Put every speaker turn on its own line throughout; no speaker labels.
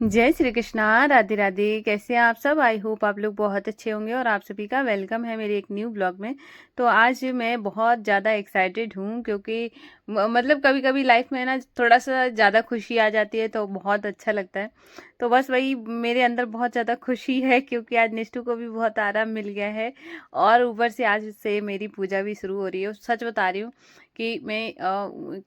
जय श्री कृष्णा, राधे राधे। कैसे हैं आप सब? आई होप आप लोग बहुत अच्छे होंगे और आप सभी का वेलकम है मेरे एक न्यू ब्लॉग में। तो आज मैं बहुत ज़्यादा एक्साइटेड हूँ क्योंकि मतलब कभी कभी लाइफ में ना थोड़ा सा ज़्यादा खुशी आ जाती है तो बहुत अच्छा लगता है। तो बस वही मेरे अंदर बहुत ज़्यादा खुशी है क्योंकि आज निष्ठू को भी बहुत आराम मिल गया है और ऊपर से आज से मेरी पूजा भी शुरू हो रही है। सच बता रही हूँ कि मैं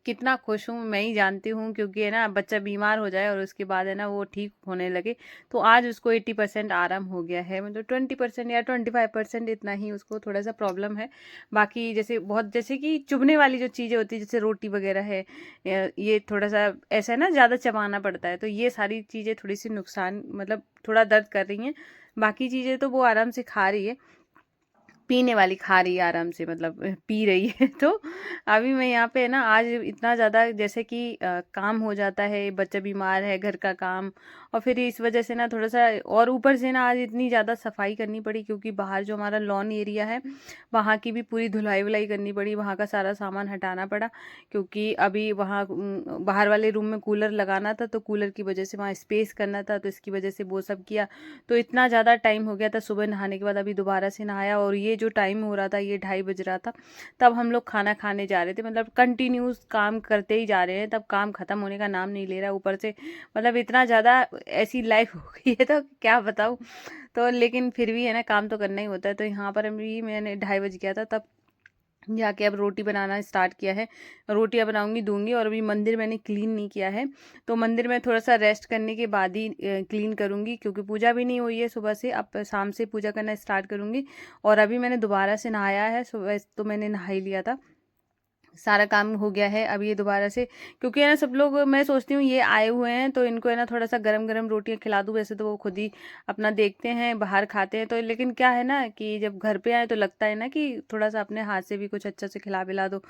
कितना खुश हूँ मैं ही जानती हूँ, क्योंकि है ना बच्चा बीमार हो जाए और उसके बाद है ना वो ठीक होने लगे। तो आज उसको 80% आराम हो गया है, मतलब 20% या 25% इतना ही उसको थोड़ा सा प्रॉब्लम है। बाकी जैसे कि चुभने वाली जो चीज़ें होती है जैसे रोटी वगैरह है, ये थोड़ा सा ऐसा है ना ज़्यादा चबाना पड़ता है, तो ये सारी चीज़ें थोड़ी सी नुकसान मतलब थोड़ा दर्द कर रही हैं। बाकी चीज़ें तो वो आराम से खा रही है, पीने वाली खा रही है आराम से, मतलब पी रही है। तो अभी मैं यहाँ पे है ना आज इतना ज़्यादा जैसे कि काम हो जाता है, बच्चा बीमार है, घर का काम, और फिर इस वजह से ना थोड़ा सा और ऊपर से ना आज इतनी ज़्यादा सफाई करनी पड़ी क्योंकि बाहर जो हमारा लॉन एरिया है वहाँ की भी पूरी धुलाई वुलाई करनी पड़ी, वहाँ का सारा सामान हटाना पड़ा क्योंकि अभी वहाँ बाहर वाले रूम में कूलर लगाना था, तो कूलर की वजह से वहाँ स्पेस करना था, तो इसकी वजह से वो सब किया। तो इतना ज़्यादा टाइम हो गया था, सुबह नहाने के बाद अभी दोबारा से नहाया, और ये जो टाइम हो रहा था ये 2:30 बज रहा था तब हम लोग खाना खाने जा रहे थे। मतलब कंटिन्यूस काम करते ही जा रहे हैं, तब काम खत्म होने का नाम नहीं ले रहा ऊपर से। मतलब इतना ज़्यादा ऐसी लाइफ हो गई है तो क्या बताऊँ। तो लेकिन फिर भी है ना काम तो करना ही होता है। तो यहाँ पर अभी मैंने 2:30 बज गया था तब जाके अब रोटी बनाना स्टार्ट किया है। रोटियां बनाऊंगी दूंगी, और अभी मंदिर मैंने क्लीन नहीं किया है, तो मंदिर में थोड़ा सा रेस्ट करने के बाद ही क्लीन करूंगी क्योंकि पूजा भी नहीं हुई है सुबह से। अब शाम से पूजा करना स्टार्ट करूंगी। और अभी मैंने दोबारा से नहाया है, सुबह तो मैंने नहा ही लिया था, सारा काम हो गया है। अब ये दोबारा से क्योंकि है ना सब लोग, मैं सोचती हूँ ये आए हुए हैं तो इनको है ना थोड़ा सा गरम गरम रोटियां खिला दूँ। वैसे तो वो खुद ही अपना देखते हैं बाहर खाते हैं, तो लेकिन क्या है ना कि जब घर पे आए तो लगता है ना कि थोड़ा सा अपने हाथ से भी कुछ अच्छा से खिला पिला दो।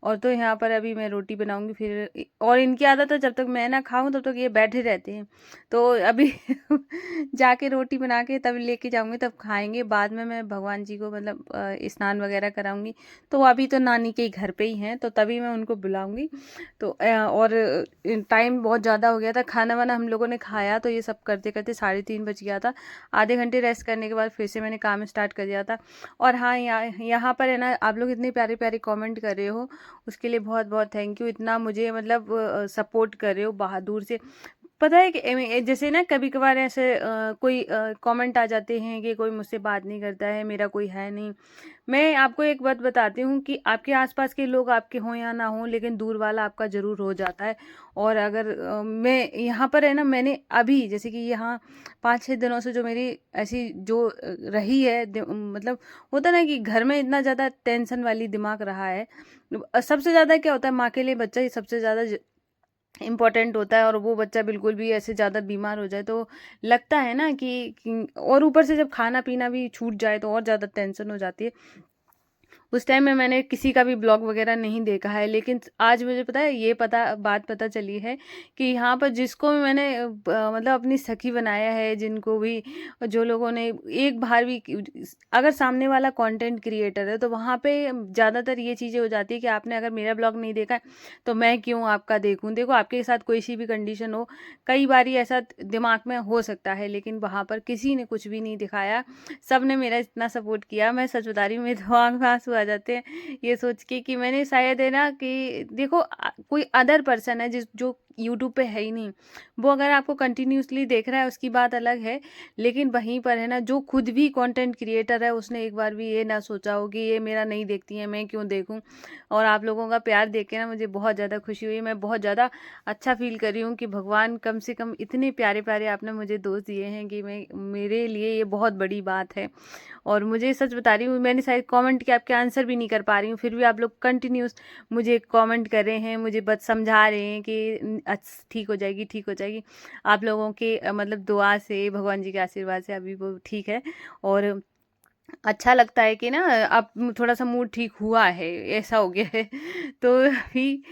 और तो यहाँ पर अभी मैं रोटी बनाऊंगी फिर, और इनकी आदत है जब तक मैं ना खाऊं तब तक ये बैठे रहते हैं। तो अभी जाके रोटी बना के तब लेके जाऊंगी, तब खाएंगे। बाद में मैं भगवान जी को मतलब स्नान वगैरह कराऊंगी। तो वो अभी तो नानी के घर पे ही हैं, तो तभी मैं उनको बुलाऊंगी। तो और टाइम बहुत ज़्यादा हो गया था, खाना वाना हम लोगों ने खाया, तो ये सब करते करते 3:30 बज गया था। आधे घंटे रेस्ट करने के बाद फिर से मैंने काम स्टार्ट कर दिया था। और हाँ, यहाँ पर है ना आप लोग इतने प्यारे प्यारे कमेंट कर रहे हो, उसके लिए बहुत बहुत थैंक यू। इतना मुझे मतलब सपोर्ट कर रहे हो बहादुर से। पता है कि जैसे ना कभी कभार ऐसे कोई कमेंट आ जाते हैं कि कोई मुझसे बात नहीं करता है, मेरा कोई है नहीं। मैं आपको एक बात बताती हूँ कि आपके आसपास के लोग आपके हों या ना हों, लेकिन दूर वाला आपका ज़रूर हो जाता है। और अगर मैं यहाँ पर है ना, मैंने अभी जैसे कि यहाँ 5-6 दिनों से जो मेरी ऐसी जो रही है मतलब होता ना कि घर में इतना ज़्यादा टेंशन वाली दिमाग रहा है। सबसे ज़्यादा क्या होता है, माँ के लिए बच्चा ही सबसे ज़्यादा इम्पोर्टेंट होता है, और वो बच्चा बिल्कुल भी ऐसे ज़्यादा बीमार हो जाए तो लगता है ना कि और ऊपर से जब खाना पीना भी छूट जाए तो और ज़्यादा टेंशन हो जाती है। उस टाइम में मैंने किसी का भी ब्लॉग वगैरह नहीं देखा है, लेकिन आज मुझे पता है, ये बात पता चली है कि यहाँ पर जिसको भी मैंने मतलब अपनी सखी बनाया है, जिनको भी जो लोगों ने एक बार भी अगर सामने वाला कंटेंट क्रिएटर है तो वहाँ पे ज़्यादातर ये चीज़ें हो जाती है कि आपने अगर मेरा ब्लॉग नहीं देखा है तो मैं क्यों आपका देखूँ। देखो आपके साथ कोई सी भी कंडीशन हो, कई बार ऐसा दिमाग में हो सकता है, लेकिन वहाँ पर किसी ने कुछ भी नहीं दिखाया, सब ने मेरा इतना सपोर्ट किया। मैं सच बता रही हूँ, मेरे तो आँख में आंसू आ जाते हैं ये सोच के कि मैंने शायद है ना कि देखो कोई अदर पर्सन है जिस जो यूट्यूब पे है ही नहीं, वो अगर आपको कंटिन्यूसली देख रहा है उसकी बात अलग है। लेकिन वहीं पर है ना जो खुद भी कंटेंट क्रिएटर है, उसने एक बार भी ये ना सोचा हो कि ये मेरा नहीं देखती है, मैं क्यों देखूं। और आप लोगों का प्यार देख के ना मुझे बहुत ज़्यादा खुशी हुई, मैं बहुत ज़्यादा अच्छा फील कर रही हूँ कि भगवान कम से कम इतने प्यारे प्यारे आपने मुझे दोस्त दिए हैं कि मैं मेरे लिए ये बहुत बड़ी बात है। और मुझे सच बता रही हूँ, मैंने शायद कमेंट के आपके आंसर भी नहीं कर पा रही हूँ, फिर भी आप लोग कंटिन्यूस मुझे कमेंट कर रहे हैं, मुझे बस समझा रहे हैं कि अच्छा ठीक हो जाएगी, ठीक हो जाएगी। आप लोगों के मतलब दुआ से, भगवान जी के आशीर्वाद से अभी वो ठीक है। और अच्छा लगता है कि ना अब थोड़ा सा मूड ठीक हुआ है, ऐसा हो गया है। तो अभी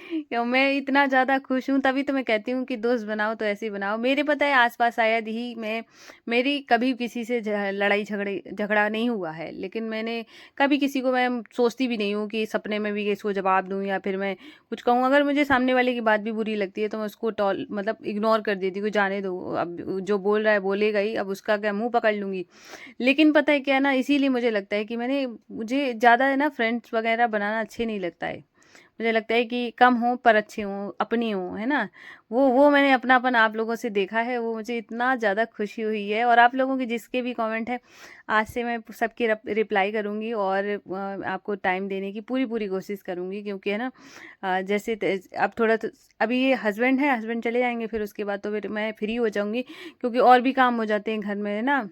मैं इतना ज़्यादा खुश हूँ, तभी तो मैं कहती हूँ कि दोस्त बनाओ तो ऐसे ही बनाओ। मेरे पता है आसपास शायद ही मैं मेरी कभी किसी से लड़ाई झगड़े झगड़ा नहीं हुआ है, लेकिन मैंने कभी किसी को, मैं सोचती भी नहीं हूँ कि सपने में भी इसको जवाब दूँ या फिर मैं कुछ कहूँ। अगर मुझे सामने वाले की बात भी बुरी लगती है तो मैं उसको टॉल मतलब इग्नोर कर देती हूँ, जाने दो, अब जो बोल रहा है बोलेगा ही, अब उसका क्या मुंह पकड़ लूंगी। लेकिन पता है क्या है ना, इसीलिए मुझे लगता है कि मुझे ज़्यादा है ना फ्रेंड्स वगैरह बनाना अच्छे नहीं लगता है। मुझे लगता है कि कम हो पर अच्छे हों, अपनी हों, है ना। वो मैंने अपनापन आप लोगों से देखा है, वो मुझे इतना ज़्यादा खुशी हुई है। और आप लोगों के जिसके भी कमेंट है, आज से मैं सबकी रिप्लाई करूँगी और आपको टाइम देने की पूरी पूरी कोशिश करूँगी, क्योंकि है ना जैसे अब थोड़ा तो अभी ये हस्बैंड है, हस्बैंड चले जाएंगे फिर उसके बाद तो फिर मैं फ्री हो जाऊँगी, क्योंकि और भी काम हो जाते हैं घर में, है ना।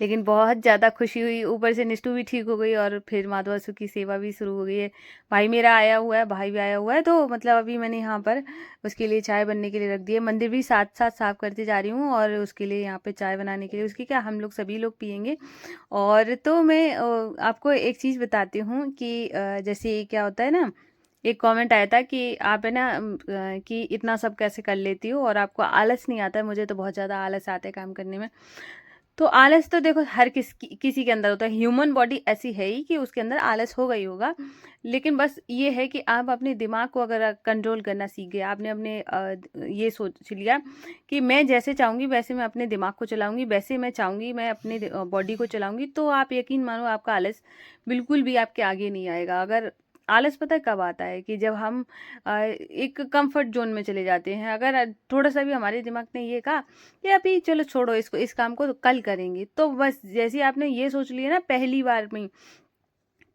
लेकिन बहुत ज़्यादा खुशी हुई, ऊपर से निष्ठू भी ठीक हो गई और फिर माधवासु की सेवा भी शुरू हो गई है। भाई मेरा आया हुआ है, भाई भी आया हुआ है, तो मतलब अभी मैंने यहाँ पर उसके लिए चाय बनने के लिए रख दी है। मंदिर भी साथ साथ साफ करते जा रही हूँ और उसके लिए यहाँ पे चाय बनाने के लिए, उसकी क्या हम लोग सभी लोग पियेंगे। और तो मैं आपको एक चीज़ बताती हूँ कि जैसे क्या होता है ना, एक कमेंट आया था कि आप है ना कि इतना सब कैसे कर लेती हो और आपको आलस नहीं आता है। मुझे तो बहुत ज़्यादा आलस आता है काम करने में। तो आलस तो देखो हर किसी के अंदर होता है, ह्यूमन बॉडी ऐसी है ही कि उसके अंदर आलस होगा ही होगा। लेकिन बस ये है कि आप अपने दिमाग को अगर कंट्रोल करना सीख गए, आपने अपने ये सोच लिया कि मैं जैसे चाहूँगी वैसे मैं अपने दिमाग को चलाऊंगी, वैसे मैं चाहूँगी मैं अपने बॉडी को चलाऊंगी, तो आप यकीन मानो आपका आलस बिल्कुल भी आपके आगे नहीं आएगा। अगर आलस पता है कब आता है, कि जब हम एक कंफर्ट जोन में चले जाते हैं। अगर थोड़ा सा भी हमारे दिमाग ने ये कहा कि अभी चलो छोड़ो इसको, इस काम को तो कल करेंगे, तो बस जैसे ही आपने ये सोच लिया ना पहली बार में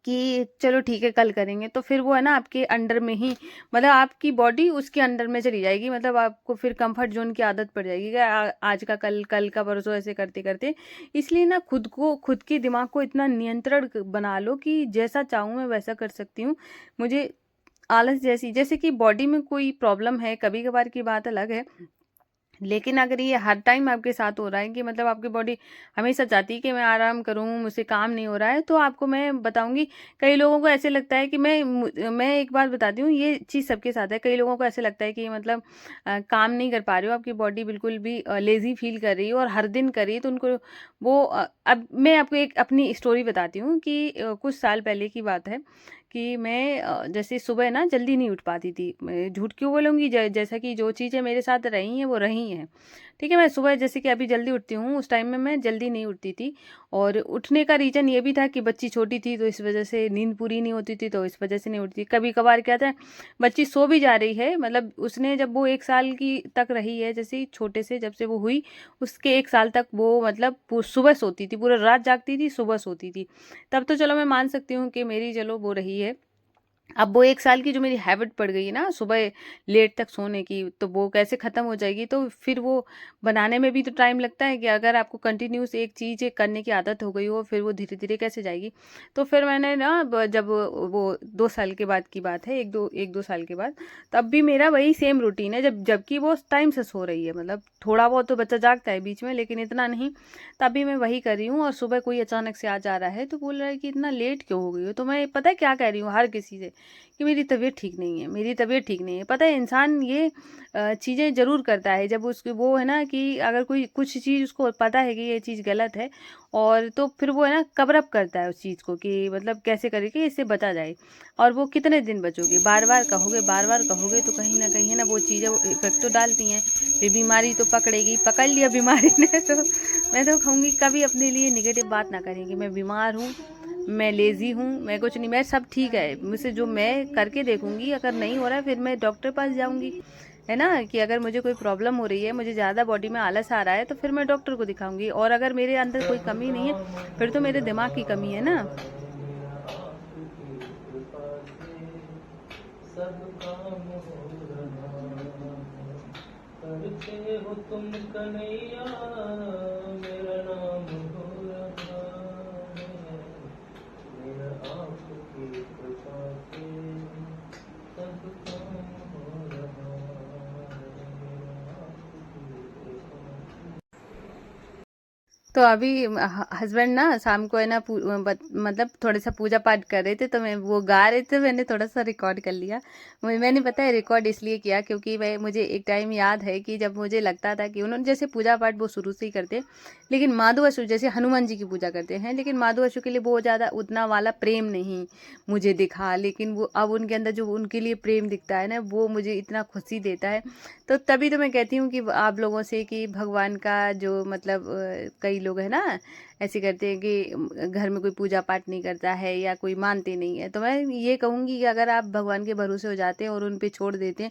कि चलो ठीक है कल करेंगे, तो फिर वो है ना आपके अंडर में ही, मतलब आपकी बॉडी उसके अंडर में चली जाएगी। मतलब आपको फिर कंफर्ट जोन की आदत पड़ जाएगी कि आज का कल, कल का परसों, ऐसे करते करते। इसलिए ना खुद के दिमाग को इतना नियंत्रण बना लो कि जैसा चाहूँ मैं वैसा कर सकती हूँ। मुझे आलस जैसी, जैसे कि बॉडी में कोई प्रॉब्लम है कभी कभार की बात अलग है, लेकिन अगर ये हर टाइम आपके साथ हो रहा है कि मतलब आपकी बॉडी हमेशा चाहती है कि मैं आराम करूं, मुझसे काम नहीं हो रहा है, तो आपको मैं बताऊंगी, कई लोगों को ऐसे लगता है कि मैं एक बात बताती हूँ, ये चीज़ सबके साथ है। कई लोगों को ऐसे लगता है कि मतलब काम नहीं कर पा रहे हो, आपकी बॉडी बिल्कुल भी लेजी फील कर रही है और हर दिन कर रही है, तो उनको वो अब मैं आपको एक अपनी स्टोरी बताती हूँ कि कुछ साल पहले की बात है कि मैं जैसे सुबह ना जल्दी नहीं उठ पाती थी। मैं झूठ क्यों बोलूँगी, जैसा कि जो चीज़ें मेरे साथ रही हैं वो रही हैं। ठीक है, मैं सुबह जैसे कि अभी जल्दी उठती हूँ, उस टाइम में मैं जल्दी नहीं उठती थी। और उठने का रीज़न ये भी था कि बच्ची छोटी थी तो इस वजह से नींद पूरी नहीं होती थी, तो इस वजह से नहीं उठती। कभी कभार क्या था, बच्ची सो भी जा रही है, मतलब उसने जब वो 1 साल की तक रही है, जैसे ही छोटे से जब से वो हुई, उसके 1 साल तक वो मतलब सुबह सोती थी, पूरा रात जागती थी, सुबह सोती थी। तब तो चलो मैं मान सकती हूँ कि मेरी चलो वो रही है। अब वो 1 साल की जो मेरी हैबिट पड़ गई है ना सुबह लेट तक सोने की, तो वो कैसे ख़त्म हो जाएगी। तो फिर वो बनाने में भी तो टाइम लगता है, कि अगर आपको कंटिन्यूस एक चीज़ करने की आदत हो गई हो, फिर वो धीरे धीरे कैसे जाएगी। तो फिर मैंने ना जब वो 2 साल के बाद की बात है, एक दो साल के बाद, तब भी मेरा वही सेम रूटीन है, जबकि वो टाइम से सो रही है। मतलब थोड़ा बहुत तो बच्चा जागता है बीच में, लेकिन इतना नहीं। तभी मैं वही कर रही हूँ, और सुबह कोई अचानक से आ जा रहा है तो बोल रहा है कि इतना लेट क्यों हो गई हो, तो मैं पता है क्या कह रही हूँ हर किसी से, कि मेरी तबीयत ठीक नहीं है, मेरी तबीयत ठीक नहीं है। पता है इंसान ये चीज़ें ज़रूर करता है जब उसकी वो है ना, कि अगर कोई कुछ चीज़ उसको पता है कि ये चीज़ गलत है, और तो फिर वो है ना कवर अप करता है उस चीज़ को, कि मतलब कैसे करके इससे बचा जाए। और वो कितने दिन बचोगे, बार बार कहोगे, बार बार कहोगे, तो कहीं ना कहीं है ना वो चीज़ें वो इफेक्ट तो डालती हैं। फिर बीमारी तो पकड़ेगी, पकड़ लिया बीमारी ने तो मैं तो कहूँगी कभी अपने लिए निगेटिव बात ना करें कि मैं बीमार हूँ, मैं लेज़ी हूँ, मैं कुछ नहीं, मैं सब ठीक है मुझसे, जो मैं करके देखूंगी, अगर नहीं हो रहा है फिर मैं डॉक्टर पास जाऊंगी। है ना, कि अगर मुझे कोई प्रॉब्लम हो रही है, मुझे ज़्यादा बॉडी में आलस आ रहा है, तो फिर मैं डॉक्टर को दिखाऊंगी। और अगर मेरे अंदर कोई कमी नहीं है, फिर तो मेरे दिमाग की कमी है ना। सब काम हो रहा करते हो तुम कन्हैया, मेरा नाम हो रहा है, मेरा आपकी कृपा से सब काम हो रहा है, मेरा आपकी कृपा से। तो अभी हस्बैंड ना शाम को है ना मतलब थोड़ा सा पूजा पाठ कर रहे थे, तो मैं वो गा रहे थे, मैंने थोड़ा सा रिकॉर्ड कर लिया। मैंने पता है रिकॉर्ड इसलिए किया क्योंकि मैं मुझे एक टाइम याद है कि जब मुझे लगता था कि उन्होंने जैसे पूजा पाठ वो शुरू से ही करते हैं, लेकिन माधव असु जैसे हनुमान जी की पूजा करते हैं, लेकिन माधव असु के लिए बहुत ज़्यादा उतना वाला प्रेम नहीं मुझे दिखा, लेकिन वो अब उनके अंदर जो उनके लिए प्रेम दिखता है ना, वो मुझे इतना खुशी देता है। तो तभी तो मैं कहती हूँ कि आप लोगों से कि भगवान का जो मतलब कई लोग हैं ना ऐसे करते हैं कि घर में कोई पूजा पाठ नहीं करता है या कोई मानते नहीं है, तो मैं ये कहूँगी कि अगर आप भगवान के भरोसे हो जाते हैं और उन पे छोड़ देते हैं,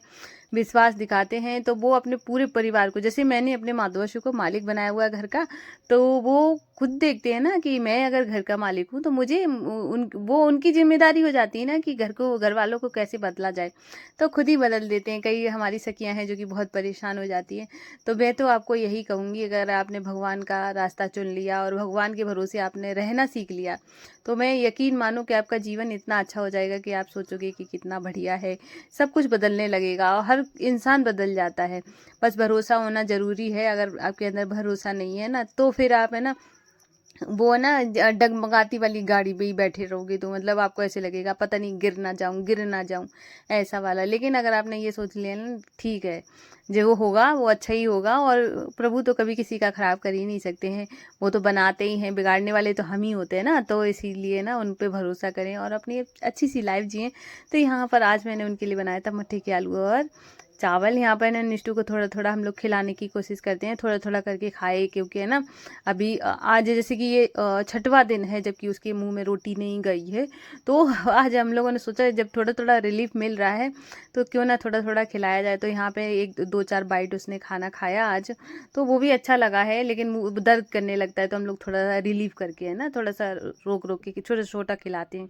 विश्वास दिखाते हैं, तो वो अपने पूरे परिवार को, जैसे मैंने अपने माधवाशु को मालिक बनाया हुआ है घर का, तो वो खुद देखते हैं ना कि मैं अगर घर का मालिक हूँ तो मुझे वो उनकी जिम्मेदारी हो जाती है ना कि घर वालों को कैसे बदला जाए, तो खुद ही बदल देते हैं। कई हमारी सखियां हैं जो कि बहुत परेशान हो जाती हैं। तो मैं तो आपको यही कहूँगी, अगर आपने भगवान का रास्ता चुन लिया और भगवान के भरोसे आपने रहना सीख लिया, तो मैं यकीन मानूं कि आपका जीवन इतना अच्छा हो जाएगा कि आप सोचोगे कि कितना बढ़िया है, सब कुछ बदलने लगेगा और हर इंसान बदल जाता है। बस भरोसा होना ज़रूरी है। अगर आपके अंदर भरोसा नहीं है ना, तो फिर आप है ना वो ना डगमगाती वाली गाड़ी में ही बैठे रहोगे, तो मतलब आपको ऐसे लगेगा पता नहीं गिर ना जाऊं, ऐसा वाला। लेकिन अगर आपने ये सोच लिया ना ठीक है, जो वो होगा वो अच्छा ही होगा, और प्रभु तो कभी किसी का खराब कर ही नहीं सकते हैं, वो तो बनाते ही हैं, बिगाड़ने वाले तो हम ही होते हैं ना। तो इसीलिए ना उन पे भरोसा करें और अपनी अच्छी सी लाइफ जिएं। तो यहाँ पर आज मैंने उनके लिए बनाया था मट्ठे के आलू और चावल। यहाँ पर ना निष्ठू को थोड़ा थोड़ा हम लोग खिलाने की कोशिश करते हैं, थोड़ा थोड़ा करके खाए, क्योंकि है ना अभी आज जैसे कि ये छठवां दिन है जबकि उसके मुंह में रोटी नहीं गई है, तो आज हम लोगों ने सोचा जब थोड़ा थोड़ा रिलीफ मिल रहा है तो क्यों ना थोड़ा थोड़ा खिलाया जाए। तो यहाँ पे एक दो चार बाइट उसने खाना खाया आज, तो वो भी अच्छा लगा है, लेकिन मुंह दर्द करने लगता है, तो हम लोग थोड़ा सा रिलीफ करके है ना थोड़ा सा रोक रोक के छोटा छोटा खिलाते हैं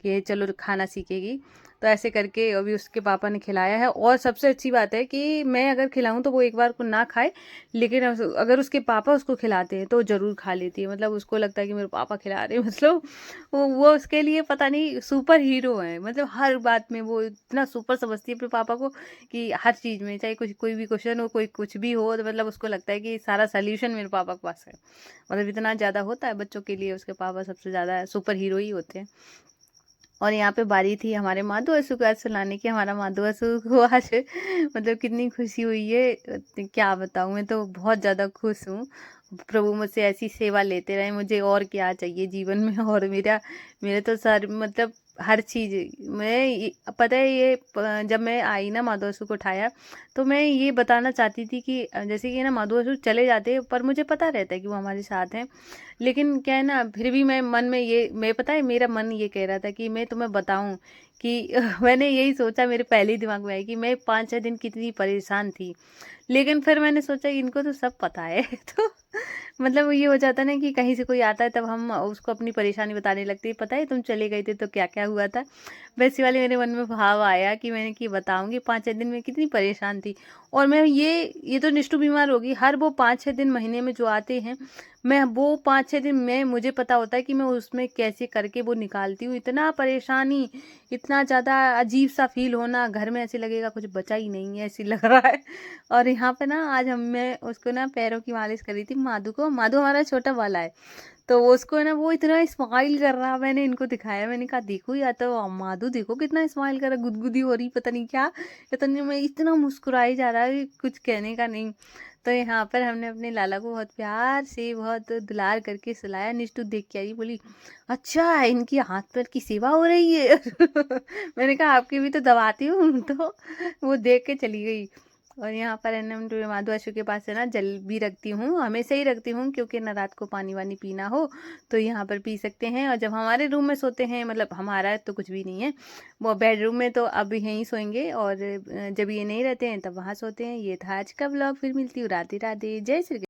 कि चलो खाना सीखेगी। तो ऐसे करके अभी उसके पापा ने खिलाया है। और सबसे अच्छी बात है कि मैं अगर खिलाऊं तो वो एक बार को ना खाए, लेकिन अगर उसके पापा उसको खिलाते हैं तो ज़रूर खा लेती है। मतलब उसको लगता है कि मेरे पापा खिला रहे हैं, मतलब वो उसके लिए पता नहीं सुपर हीरो है। मतलब हर बात में वो इतना सुपर समझती है अपने पापा को कि हर चीज़ में चाहे कुछ कोई भी क्वेश्चन हो, कोई कुछ भी हो, तो मतलब उसको लगता है कि सारा सोल्यूशन मेरे पापा के पास है। मतलब इतना ज़्यादा होता है बच्चों के लिए, उसके पापा सबसे ज़्यादा सुपर हीरो ही होते हैं। और यहाँ पे बारी थी हमारे माधो असू को आज सुनाने की। हमारा माधो असू को आज मतलब कितनी खुशी हुई है, क्या बताऊँ। मैं तो बहुत ज़्यादा खुश हूँ। प्रभु मुझसे ऐसी सेवा लेते रहे, मुझे और क्या चाहिए जीवन में। और मेरा मेरे तो सर मतलब हर चीज़ पता है ये जब मैं आई ना माधो असू को उठाया, तो मैं ये बताना चाहती थी कि जैसे कि ना माधो असू चले जाते पर मुझे पता रहता है कि वो हमारे साथ हैं, लेकिन क्या है ना फिर भी मैं मन में ये मैं पता है मेरा मन ये कह रहा था कि मैं तुम्हें बताऊं कि मैंने यही सोचा, मेरे पहले ही दिमाग में आई कि मैं 5-6 दिन कितनी परेशान थी। लेकिन फिर मैंने सोचा इनको तो सब पता है तो मतलब ये हो जाता ना कि कहीं से कोई आता है तब हम उसको अपनी परेशानी बताने लगते हैं, पता है तुम चले गए थे तो क्या क्या हुआ था। वैसे वाले मेरे मन में भाव आया कि मैंने कि बताऊंगी 5-6 दिन में कितनी परेशान थी। और मैं ये तो निष्ठु बीमार होगी, हर वो 5-6 दिन महीने में जो आते हैं, मैं वो 5-6 दिन में मुझे पता होता है कि मैं उसमें कैसे करके वो निकालती हूँ। इतना परेशानी, इतना ज़्यादा अजीब सा फील होना, घर में ऐसे लगेगा कुछ बचा ही नहीं है ऐसी लग रहा है। और यहाँ पे ना आज मैं उसको ना पैरों की मालिश करी थी माधु को। माधु हमारा छोटा वाला है, तो वो उसको है ना वो इतना स्माइल कर रहा, मैंने इनको दिखाया, मैंने कहा देखो या तो माधु देखो कितना स्माइल कर रहा, गुदगुदी हो रही पता नहीं क्या, पता नहीं मैं इतना मुस्कुराई जा रहा है कुछ कहने का नहीं। तो यहाँ पर हमने अपने लाला को बहुत प्यार से बहुत दुलार करके सुलाया। निष्ठु देख के आई, बोली अच्छा इनकी हाथ पैर की सेवा हो रही है मैंने कहा आपकी भी तो दबाती हूँ तो वो देख के चली गई। और यहाँ पर है ना माधु अशु के पास है ना जल भी रखती हूँ, हमेशा ही रखती हूँ, क्योंकि ना रात को पानी वानी पीना हो तो यहाँ पर पी सकते हैं। और जब हमारे रूम में सोते हैं, मतलब हमारा तो कुछ भी नहीं है, वो बेडरूम में, तो अब यहीं सोएंगे, और जब ये नहीं रहते हैं तब वहाँ सोते हैं। ये था आज का ब्लॉग, फिर मिलती हूँ। राधे राधे, जय श्री कृष्ण।